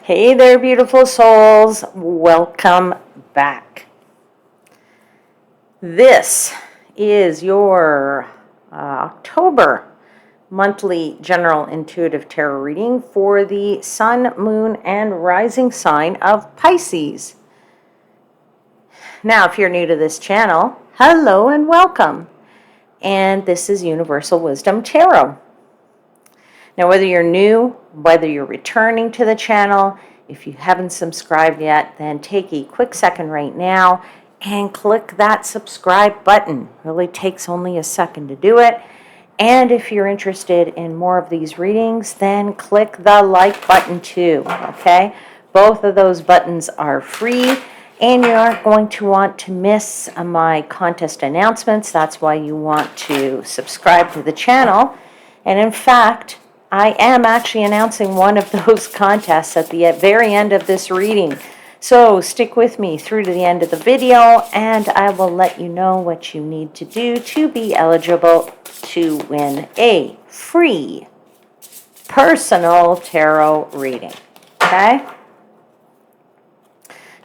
Hey there, beautiful souls. Welcome back. This is your October monthly general intuitive tarot reading for the sun, moon, and rising sign of Pisces. Now, if you're new to this channel, hello and welcome. And this is Universal Wisdom Tarot. Now, whether you're new, whether you're returning to the channel, if you haven't subscribed yet, then take a quick second right now and click that subscribe button. It really takes only a second to do it. And if you're interested in more of these readings, then click the like button too, okay? Both of those buttons are free, and you aren't going to want to miss my contest announcements. That's why you want to subscribe to the channel. And in fact, I am actually announcing one of those contests at the very end of this reading. So stick with me through to the end of the video, and I will let you know what you need to do to be eligible to win a free personal tarot reading. Okay?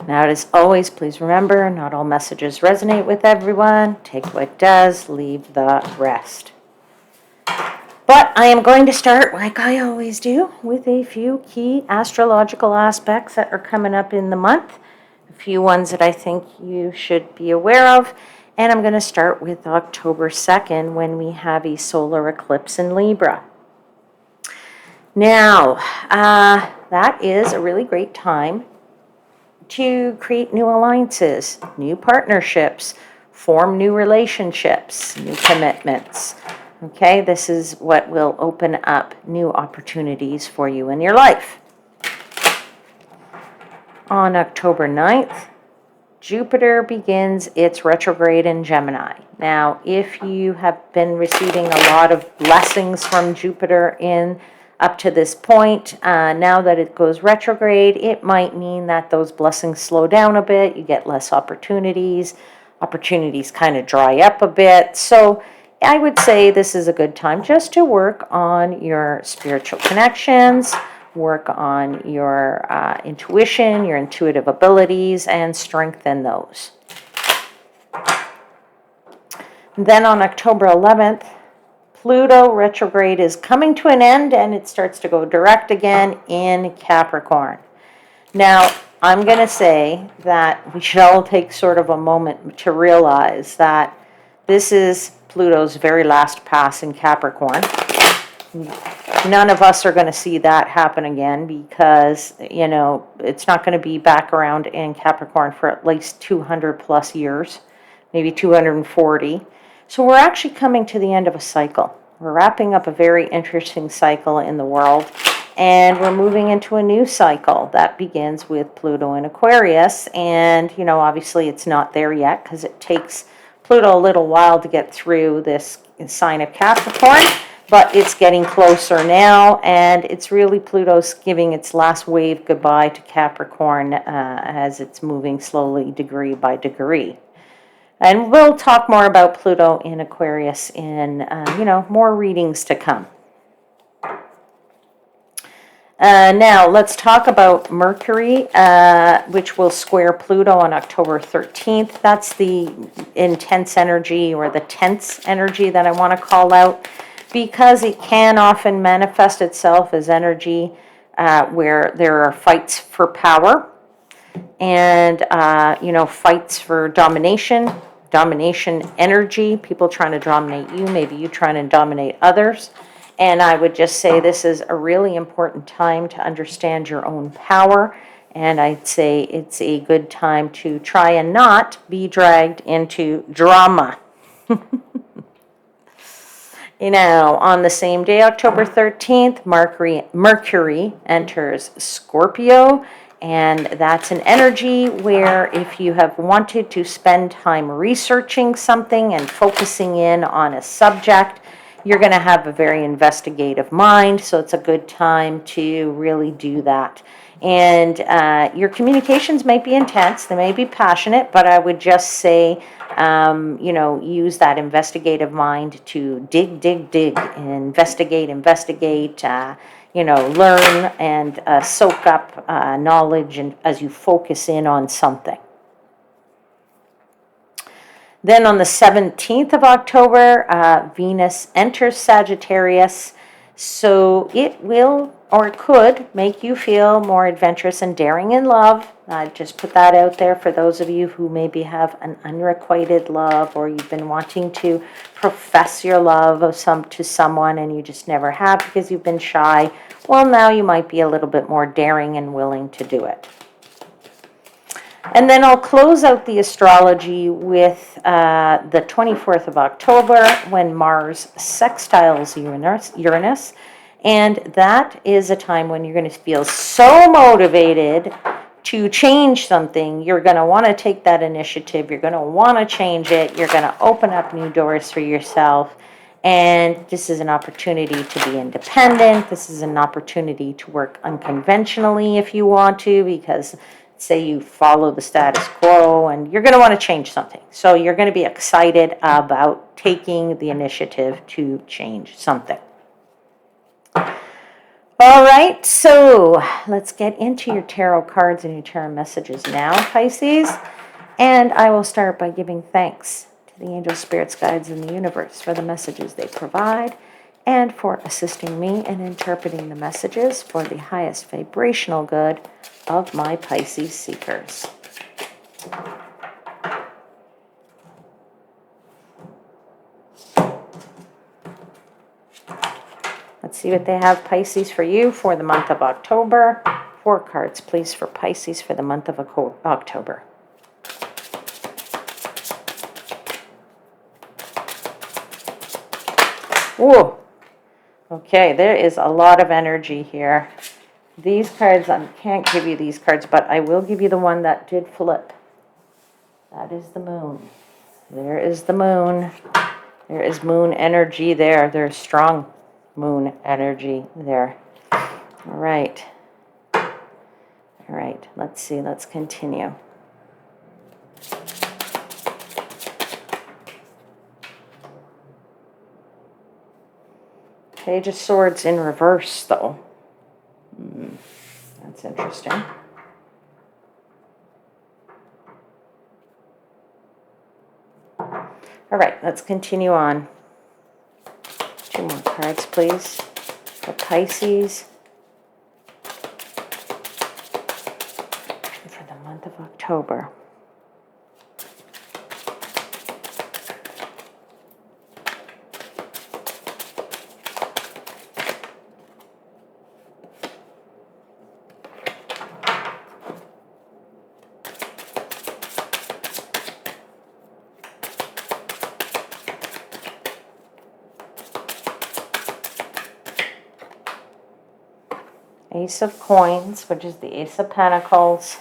Now, as always, please remember, not all messages resonate with everyone. Take what does, leave the rest. But I am going to start, like I always do, with a few key astrological aspects that are coming up in the month. A few ones that I think you should be aware of. And I'm going to start with October 2nd, when we have a solar eclipse in Libra. Now, that is a really great time to create new alliances, new partnerships, form new relationships, new commitments. Okay, this is what will open up new opportunities for you in your life. On October 9th, Jupiter begins its retrograde in Gemini. Now, if you have been receiving a lot of blessings from Jupiter up to this point, now that it goes retrograde, it might mean that those blessings slow down a bit. You get less opportunities. Opportunities kind of dry up a bit. So I would say this is a good time just to work on your spiritual connections, work on your intuition, your intuitive abilities, and strengthen those. Then on October 11th, Pluto retrograde is coming to an end, and it starts to go direct again in Capricorn. Now, I'm going to say that we should all take sort of a moment to realize that this is Pluto's very last pass in Capricorn. None of us are going to see that happen again because, it's not going to be back around in Capricorn for at least 200 plus years, maybe 240. So we're actually coming to the end of a cycle. We're wrapping up a very interesting cycle in the world, and we're moving into a new cycle that begins with Pluto in Aquarius. And, obviously it's not there yet because it takes Pluto a little while to get through this sign of Capricorn, but it's getting closer now, and it's really Pluto's giving its last wave goodbye to Capricorn as it's moving slowly degree by degree. And we'll talk more about Pluto in Aquarius in, more readings to come. Now, let's talk about Mercury, which will square Pluto on October 13th. That's the intense energy, or the tense energy, that I want to call out, because it can often manifest itself as energy where there are fights for power and, fights for domination energy, people trying to dominate you, maybe you trying to dominate others. And I would just say this is a really important time to understand your own power. And I'd say it's a good time to try and not be dragged into drama. On the same day, October 13th, Mercury enters Scorpio. And that's an energy where if you have wanted to spend time researching something and focusing in on a subject, you're going to have a very investigative mind, so it's a good time to really do that. And your communications may be intense, they may be passionate, but I would just say, use that investigative mind to dig, investigate, learn and soak up knowledge and as you focus in on something. Then on the 17th of October, Venus enters Sagittarius, so it will or it could make you feel more adventurous and daring in love. Just put that out there for those of you who maybe have an unrequited love, or you've been wanting to profess your love to someone and you just never have because you've been shy. Well, now you might be a little bit more daring and willing to do it. And then I'll close out the astrology with the 24th of October, when Mars sextiles Uranus. And that is a time when you're going to feel so motivated to change something. You're going to want to take that initiative. You're going to want to change it. You're going to open up new doors for yourself. And this is an opportunity to be independent. This is an opportunity to work unconventionally if you want to, because say you follow the status quo and you're going to want to change something. So you're going to be excited about taking the initiative to change something. All right, so let's get into your tarot cards and your tarot messages now, Pisces. And I will start by giving thanks to the angels, spirits, guides, and the universe for the messages they provide and for assisting me in interpreting the messages for the highest vibrational good of my Pisces seekers. Let's see what they have, Pisces, for you for the month of October. 4 cards, please, for Pisces for the month of October. Whoa. Okay, there is a lot of energy here. These cards, I can't give you these cards, but I will give you the one that did flip. That is the moon. There is the moon. There is moon energy there. There's strong moon energy there. All right. All right, let's see. Let's continue. Page of Swords in reverse, though. That's interesting. All right, let's continue on. 2 more cards, please, for Pisces for the month of October. Ace of Coins, which is the Ace of Pentacles.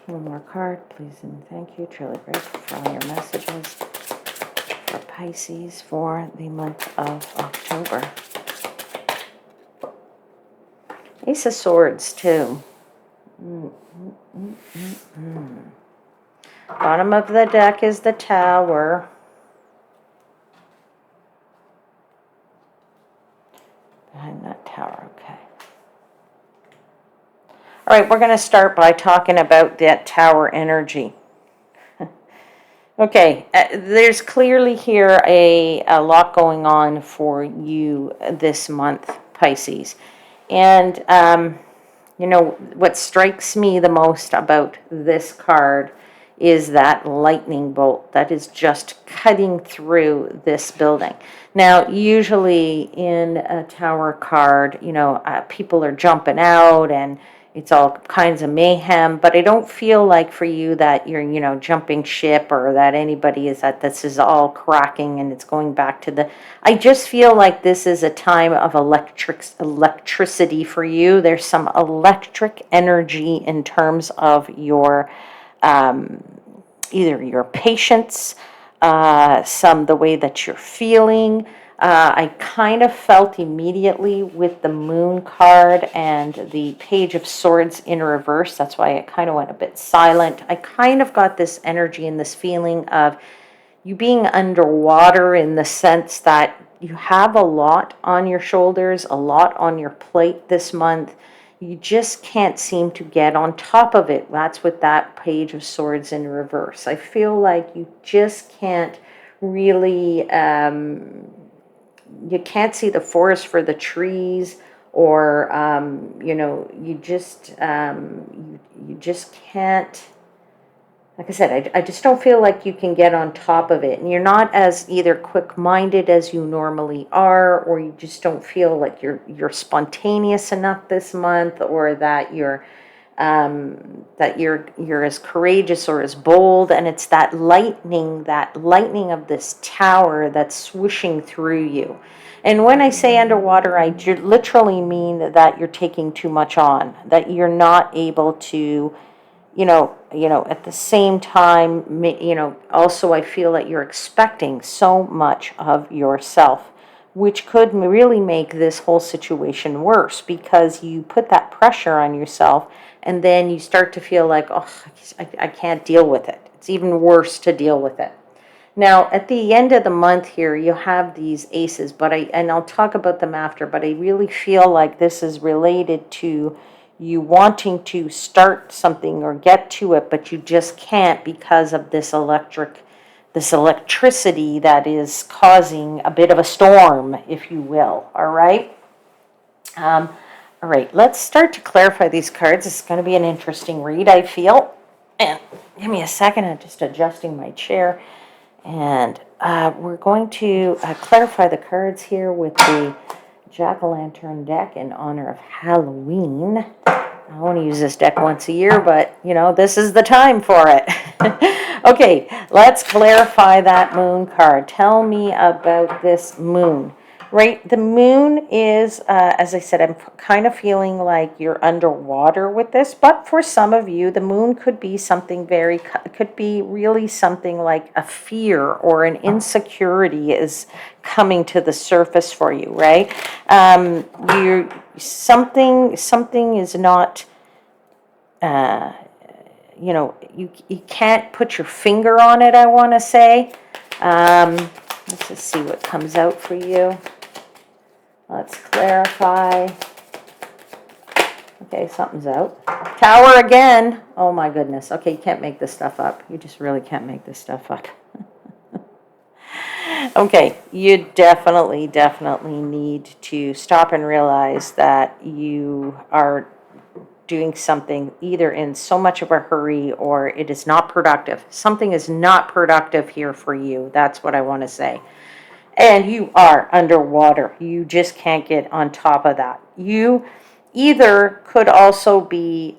One more card, please, and thank you. Truly grateful for all your messages for Pisces for the month of October. Ace of Swords, too. Bottom of the deck is the Tower. Behind that Tower, okay. All right, we're going to start by talking about that Tower energy. Okay, there's clearly here a lot going on for you this month, Pisces. And, what strikes me the most about this card is that lightning bolt that is just cutting through this building. Now, usually in a Tower card, people are jumping out and it's all kinds of mayhem, but I don't feel like for you that you're, jumping ship, or that anybody is that this is all cracking and it's going back to I just feel like this is a time of electricity for you. There's some electric energy in terms of your, either your patience, the way that you're feeling, I kind of felt immediately with the Moon card and the Page of Swords in reverse. That's why I kind of went a bit silent. I kind of got this energy and this feeling of you being underwater, in the sense that you have a lot on your shoulders, a lot on your plate this month. You just can't seem to get on top of it. That's with that Page of Swords in reverse. I feel like you just can't really, you can't see the forest for the trees, or, you just can't. Like I said, I just don't feel like you can get on top of it. And you're not as either quick-minded as you normally are, or you just don't feel like you're spontaneous enough this month, or that you're as courageous or as bold. And it's that lightning of this tower that's swooshing through you. And when I say underwater, I literally mean that you're taking too much on, that you're not able to, at the same time, also I feel that you're expecting so much of yourself, which could really make this whole situation worse, because you put that pressure on yourself, and then you start to feel like, oh, I can't deal with it. It's even worse to deal with it. Now, at the end of the month here, you have these aces, and I'll talk about them after, but I really feel like this is related to you wanting to start something or get to it, but you just can't because of this electricity that is causing a bit of a storm, if you will. All right. All right. Let's start to clarify these cards. It's going to be an interesting read, I feel. And give me a second. I'm just adjusting my chair. And we're going to clarify the cards here with the Jack-o'-lantern deck in honor of Halloween. I only use this deck once a year, but, this is the time for it. Okay, let's clarify that Moon card. Tell me about this Moon. Right, the Moon is, as I said, I'm kind of feeling like you're underwater with this, but for some of you, the Moon could be something could be really something like a fear or an insecurity is coming to the surface for you, right? Something is not, you can't put your finger on it, I want to say. Let's just see what comes out for you. Let's clarify. Okay, something's out. Tower again. Oh my goodness. Okay, you can't make this stuff up. You just really can't make this stuff up. Okay, you definitely need to stop and realize that you are doing something either in so much of a hurry, or it is not productive. Something is not productive here for you. That's what I want to say. And you are underwater. You just can't get on top of that. You either could also be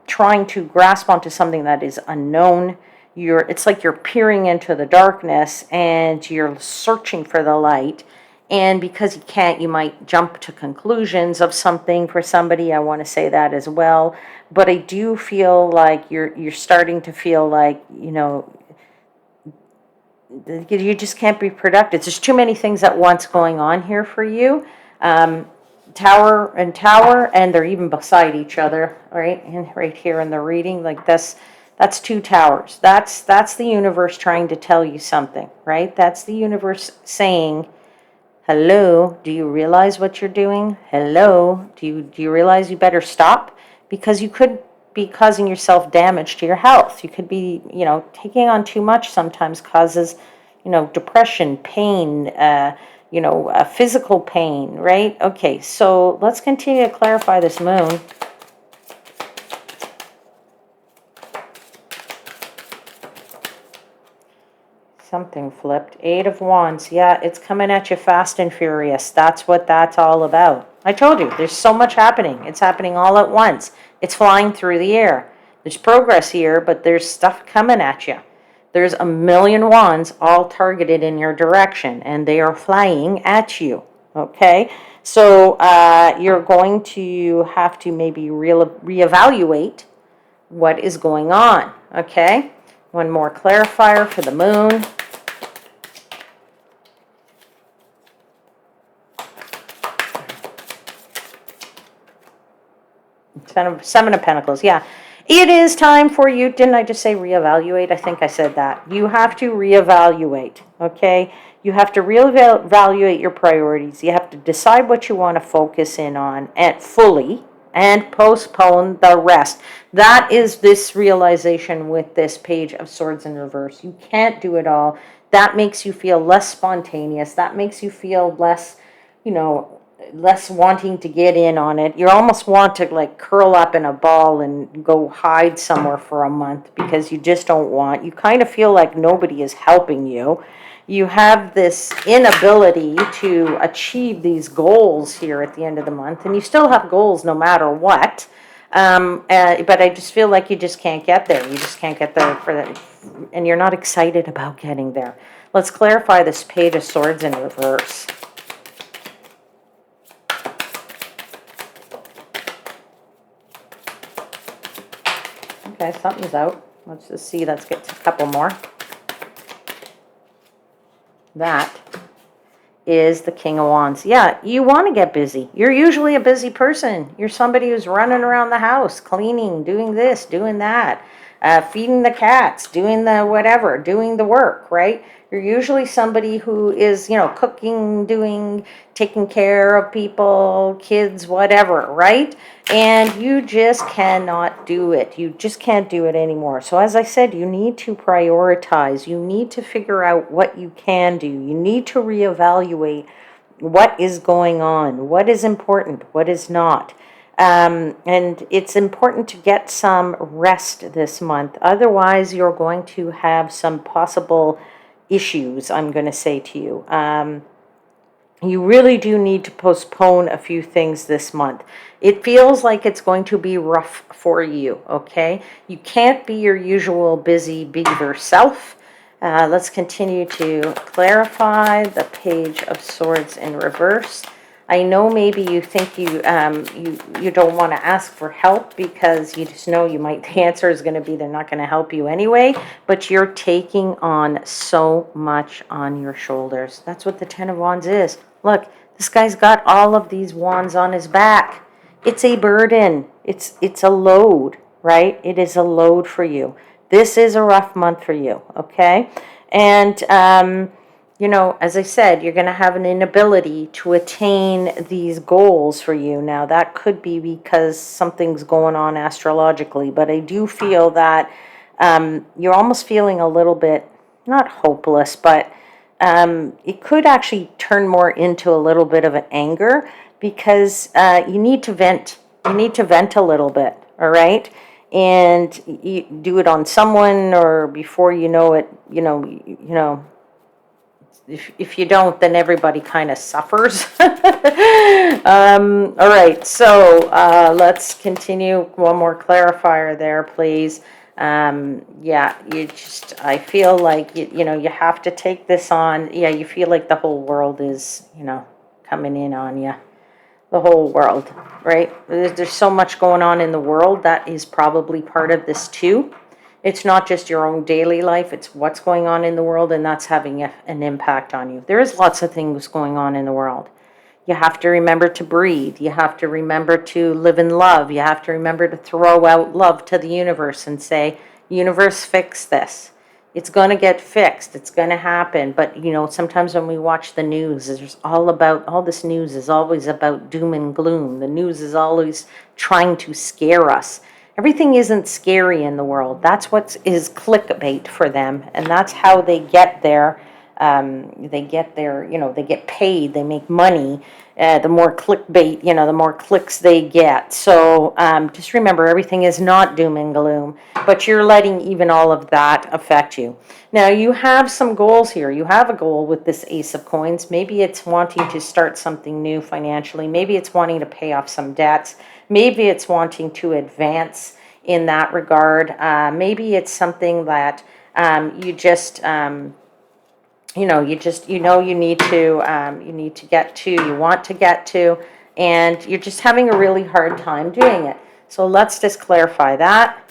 trying to grasp onto something that is unknown. It's like you're peering into the darkness and you're searching for the light. And because you can't, you might jump to conclusions of something for somebody. I want to say that as well. But I do feel like you're starting to feel like, you just can't be productive. There's too many things at once going on here for you. Tower, and they're even beside each other, right? And right here in the reading, like this, that's two towers. That's the universe trying to tell you something, right? That's the universe saying, hello, do you realize what you're doing? Hello, do you realize you better stop? Because you could be causing yourself damage to your health. You could be, taking on too much sometimes causes, depression, pain, physical pain, right? Okay, so let's continue to clarify this Moon. Something flipped. 8 of Wands. Yeah, it's coming at you fast and furious. That's what that's all about. I told you, there's so much happening. It's happening all at once. It's flying through the air. There's progress here, but there's stuff coming at you. There's a million wands all targeted in your direction, and they are flying at you, okay? So you're going to have to maybe reevaluate what is going on, okay? One more clarifier for the Moon. Seven of Pentacles, yeah. It is time for you, didn't I just say reevaluate? I think I said that. You have to reevaluate, okay? You have to reevaluate your priorities. You have to decide what you want to focus in on and fully and postpone the rest. That is this realization with this Page of Swords in reverse. You can't do it all. That makes you feel less spontaneous. That makes you feel less, you know, less wanting to get in on it. You almost want to like curl up in a ball and go hide somewhere for a month because you just don't want. You kind of feel like nobody is helping you. You have this inability to achieve these goals here at the end of the month, and you still have goals no matter what. But I just feel like you just can't get there. You just can't get there for that, and you're not excited about getting there. Let's clarify this Page of Swords in reverse. Okay, something's out. Let's just see. Let's get a couple more. That is the King of Wands. Yeah, you want to get busy. You're usually a busy person. You're somebody who's running around the house, cleaning, doing this, doing that, feeding the cats, doing the whatever, doing the work, right? You're usually somebody who is, cooking, taking care of people, kids, whatever, right? And you just cannot do it. You just can't do it anymore. So as I said, you need to prioritize. You need to figure out what you can do. You need to reevaluate what is going on, what is important, what is not. And it's important to get some rest this month. Otherwise, you're going to have some possible issues, I'm going to say to you. You really do need to postpone a few things this month. It feels like it's going to be rough for you, okay? You can't be your usual busy beaver self. Let's continue to clarify the Page of Swords in reverse. I know maybe you think you don't want to ask for help because you just know the answer is going to be they're not going to help you anyway, but you're taking on so much on your shoulders. That's what the Ten of Wands is. Look, this guy's got all of these wands on his back. It's a burden. It's a load, right? It is a load for you. This is a rough month for you, okay? And as I said, you're going to have an inability to attain these goals for you. Now, that could be because something's going on astrologically, but I do feel that you're almost feeling a little bit, not hopeless, but it could actually turn more into a little bit of an anger because you need to vent. You need to vent a little bit, all right? And you do it on someone, or before you know it, if you don't, then everybody kind of suffers. All right, so let's continue. One more clarifier there, please. Yeah, I feel like, you have to take this on. Yeah, you feel like the whole world is, coming in on you. The whole world, right? There's so much going on in the world that is probably part of this too. It's not just your own daily life, it's what's going on in the world, and that's having an impact on you. There is lots of things going on in the world. You have to remember to breathe. You have to remember to live in love. You have to remember to throw out love to the universe and say, universe, fix this. It's going to get fixed. It's going to happen. But, sometimes when we watch the news, there's all this news is always about doom and gloom. The news is always trying to scare us. Everything isn't scary in the world. That's what is clickbait for them. And that's how they get there. They get paid, they make money. The more clickbait, the more clicks they get. So just remember, everything is not doom and gloom, but you're letting even all of that affect you. Now, you have some goals here. You have a goal with this Ace of Coins. Maybe it's wanting to start something new financially. Maybe it's wanting to pay off some debts. Maybe it's wanting to advance in that regard. Maybe it's something that you just... you need to get to, you want to get to, and you're just having a really hard time doing it. So let's just clarify that.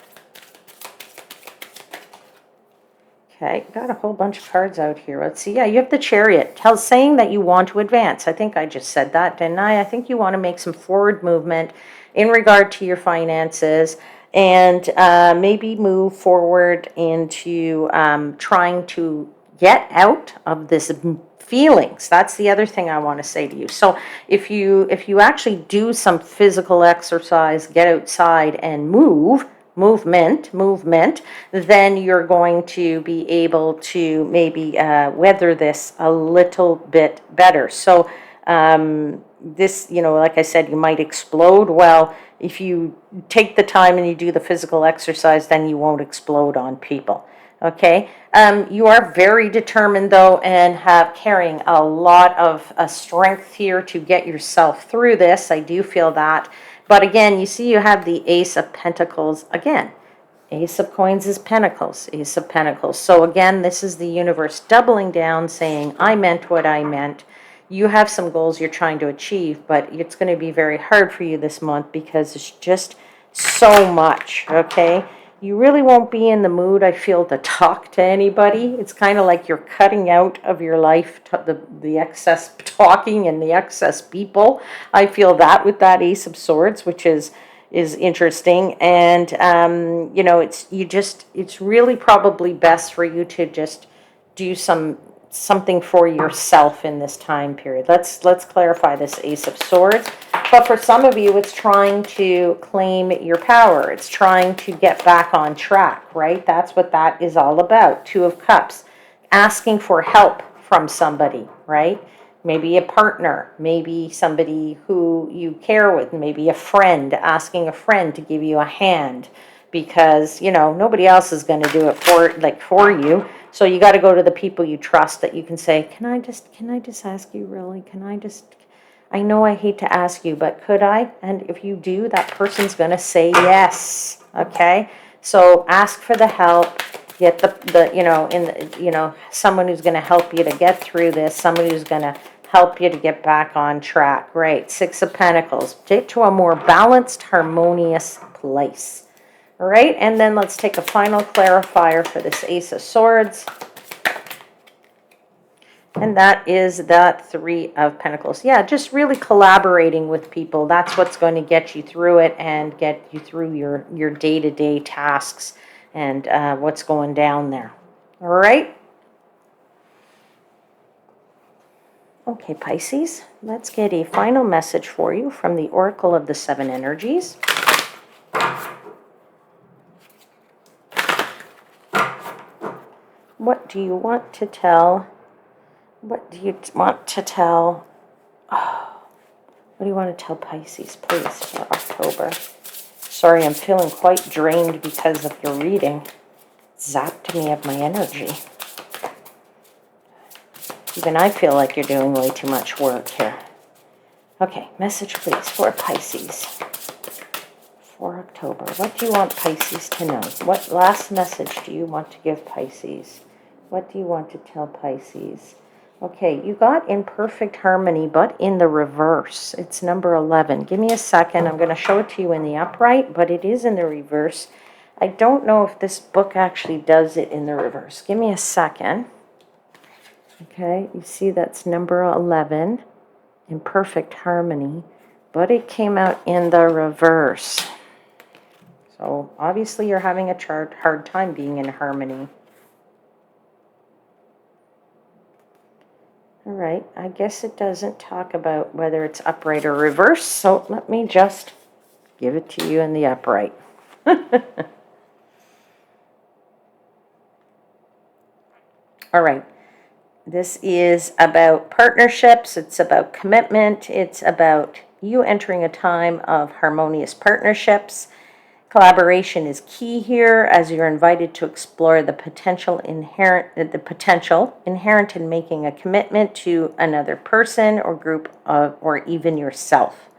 Okay, got a whole bunch of cards out here. Let's see. Yeah, you have the Chariot, saying that you want to advance. I think I just said that, didn't I? I think you want to make some forward movement in regard to your finances and maybe move forward into trying to get out of this feelings. That's the other thing I want to say to you. So if you actually do some physical exercise, get outside and movement, then you're going to be able to maybe weather this a little bit better. So this, like I said, you might explode. Well, if you take the time and you do the physical exercise, then you won't explode on people. Okay. You are very determined, though, and have carrying a lot of strength here to get yourself through this. I do feel that. But again, you see you have the Ace of Pentacles again. Ace of Coins is Pentacles, Ace of Pentacles. So again, this is the universe doubling down, saying, I meant what I meant. You have some goals you're trying to achieve, but it's going to be very hard for you this month because it's just so much, okay? You really won't be in the mood, I feel, to talk to anybody. It's kind of like you're cutting out of your life the excess talking and the excess people. I feel that with that Ace of Swords, which is interesting. And it's really probably best for you to just do something for yourself in this time period. Let's clarify this Ace of Swords. But for some of you, it's trying to claim your power. It's trying to get back on track, right? That's what that is all about. Two of Cups, asking for help from somebody, right? Maybe a partner, maybe somebody who you care with, maybe a friend, asking a friend to give you a hand because, nobody else is going to do it for you. So you got to go to the people you trust that you can say, can I just ask you really? I know I hate to ask you, but could I? And if you do, that person's going to say yes. Okay. So ask for the help. Get someone who's going to help you to get through this, somebody who's going to help you to get back on track. Right, Six of Pentacles. Get to a more balanced, harmonious place. All right, and then let's take a final clarifier for this Ace of Swords. And that is that Three of Pentacles. Yeah, just really collaborating with people. That's what's going to get you through it and get you through your day-to-day tasks and what's going down there. All right? Okay, Pisces, let's get a final message for you from the Oracle of the Seven Energies. What do you want to tell? What do you want to tell? Oh, what do you want to tell Pisces, please, for October? Sorry, I'm feeling quite drained because of your reading. Zapped me of my energy. Even I feel like you're doing way too much work here. Okay, message please for Pisces for October. What do you want Pisces to know? What last message do you want to give Pisces? What do you want to tell Pisces? Okay, you got in perfect harmony, but in the reverse. It's number 11. Give me a second. I'm going to show it to you in the upright, but it is in the reverse. I don't know if this book actually does it in the reverse. Give me a second. Okay, you see that's number 11, in perfect harmony, but it came out in the reverse. So obviously you're having a hard time being in harmony. All right, I guess it doesn't talk about whether it's upright or reverse, so let me just give it to you in the upright. All right. This is about partnerships. It's about commitment. It's about you entering a time of harmonious partnerships. Collaboration is key here as you're invited to explore the potential inherent in making a commitment to another person or group or even yourself.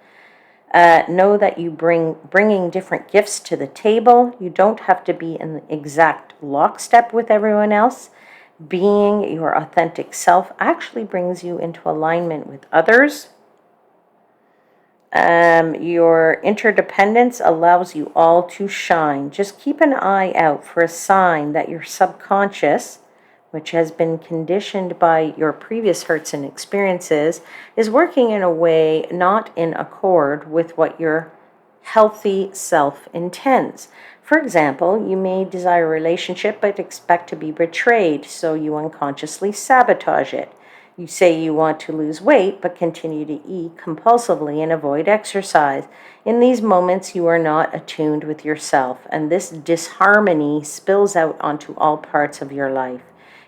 Know that you bringing different gifts to the table. You don't have to be in the exact lockstep with everyone else. Being your authentic self actually brings you into alignment with others. Your interdependence allows you all to shine. Just keep an eye out for a sign that your subconscious which has been conditioned by your previous hurts and experiences, is working in a way not in accord with what your healthy self intends. For example, you may desire a relationship but expect to be betrayed, so you unconsciously sabotage it. You say you want to lose weight but continue to eat compulsively and avoid exercise. In these moments, you are not attuned with yourself, and this disharmony spills out onto all parts of your life.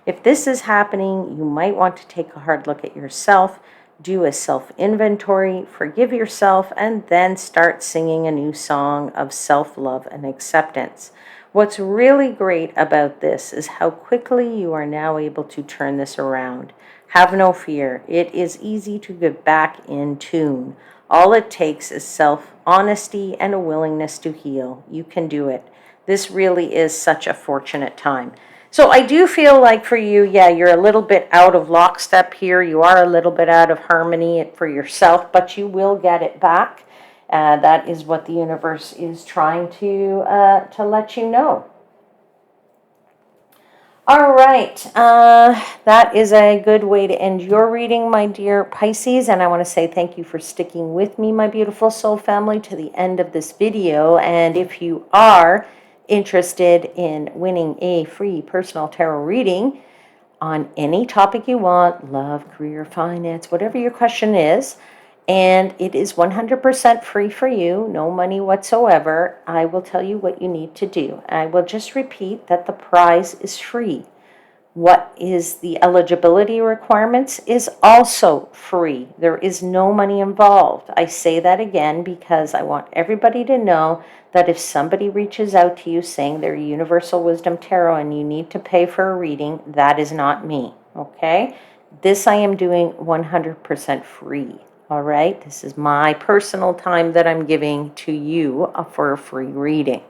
If this is happening, you might want to take a hard look at yourself, do a self-inventory, forgive yourself, and then start singing a new song of self-love and acceptance. What's really great about this is how quickly you are now able to turn this around. Have no fear. It is easy to get back in tune. All it takes is self-honesty and a willingness to heal. You can do it. This really is such a fortunate time. So I do feel like for you, yeah, you're a little bit out of lockstep here. You are a little bit out of harmony for yourself, but you will get it back. That is what the universe is trying to let you know. All right, that is a good way to end your reading, my dear Pisces, and I want to say thank you for sticking with me, my beautiful soul family, to the end of this video. And if you are interested in winning a free personal tarot reading on any topic you want, love, career, finance, whatever your question is, and it is 100% free for you, no money whatsoever, I will tell you what you need to do. I will just repeat that the prize is free. What is the eligibility requirements is also free. There is no money involved. I say that again because I want everybody to know that if somebody reaches out to you saying they're Universal Wisdom Tarot and you need to pay for a reading, that is not me, okay? This I am doing 100% free. All right, this is my personal time that I'm giving to you for a free reading.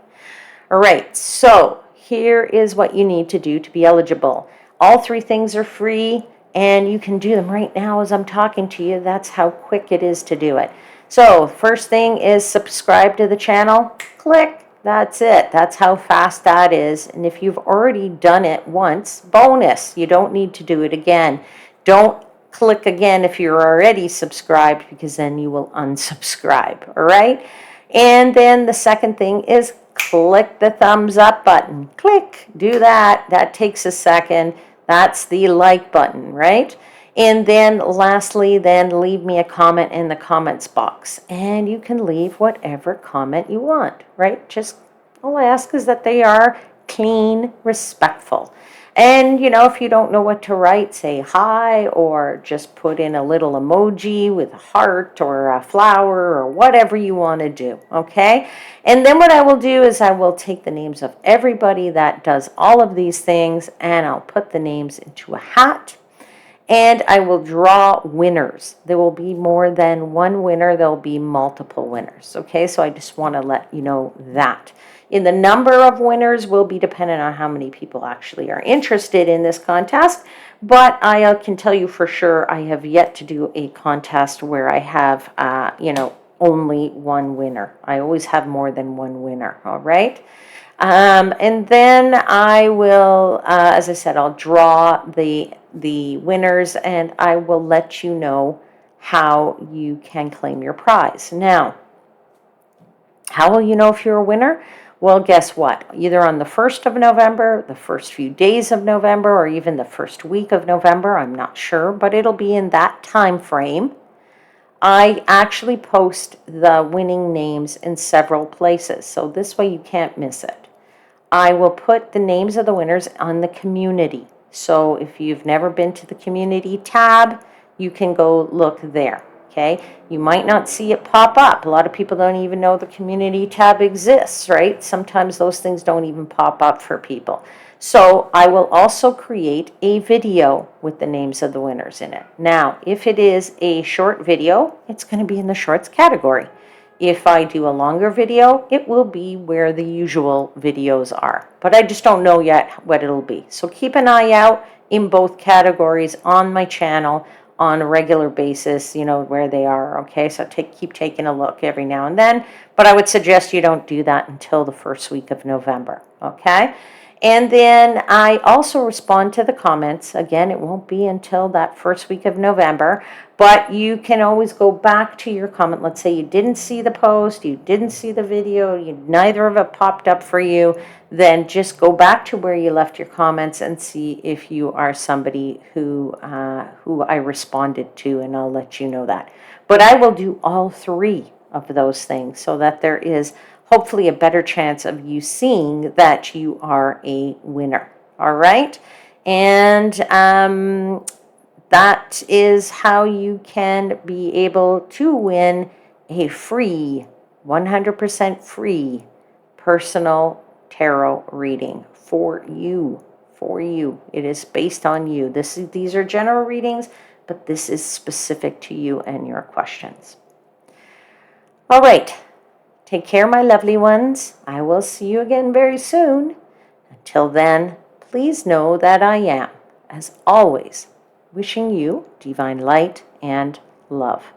All right, so here is what you need to do to be eligible. All three things are free, and you can do them right now as I'm talking to you. That's how quick it is to do it. So first thing is subscribe to the channel. Click. That's it. That's how fast that is. And if you've already done it once, bonus. You don't need to do it again. Don't click again if you're already subscribed, because then you will unsubscribe, all right? And then the second thing is click the thumbs up button. Click, do that. That takes a second. That's the like button, right? And then lastly, then leave me a comment in the comments box. And you can leave whatever comment you want, right? Just all I ask is that they are clean, respectful. And, you know, if you don't know what to write, say hi, or just put in a little emoji with a heart or a flower or whatever you want to do, okay? And then what I will do is I will take the names of everybody that does all of these things, and I'll put the names into a hat, and I will draw winners. There will be more than one winner. There will be multiple winners, okay? So I just want to let you know that. In the number of winners will be dependent on how many people actually are interested in this contest, but I can tell you for sure I have yet to do a contest where I have, only one winner. I always have more than one winner, all right? And then I will, as I said, I'll draw the winners, and I will let you know how you can claim your prize. Now, how will you know if you're a winner? Well, guess what? Either on the 1st of November, the first few days of November, or even the first week of November, I'm not sure, but it'll be in that time frame. I actually post the winning names in several places, so this way you can't miss it. I will put the names of the winners on the community. So if you've never been to the community tab, you can go look there. Okay, you might not see it pop up. A lot of people don't even know the community tab exists, right? Sometimes those things don't even pop up for people. So I will also create a video with the names of the winners in it. Now, if it is a short video, it's going to be in the shorts category. If I do a longer video, it will be where the usual videos are. But I just don't know yet what it'll be. So keep an eye out in both categories on my channel on a regular basis, you know, where they are, okay? So keep taking a look every now and then, but I would suggest you don't do that until the first week of November, okay? And then I also respond to the comments. Again, it won't be until that first week of November, but you can always go back to your comment. Let's say you didn't see the post, you didn't see the video, neither of it popped up for you, then just go back to where you left your comments and see if you are somebody who I responded to, and I'll let you know that. But I will do all three of those things so that there is hopefully a better chance of you seeing that you are a winner. All right. And that is how you can be able to win a free, 100% free personal tarot reading for you. For you. It is based on you. These are general readings, but this is specific to you and your questions. All right. Take care, my lovely ones. I will see you again very soon. Until then, please know that I am, as always, wishing you divine light and love.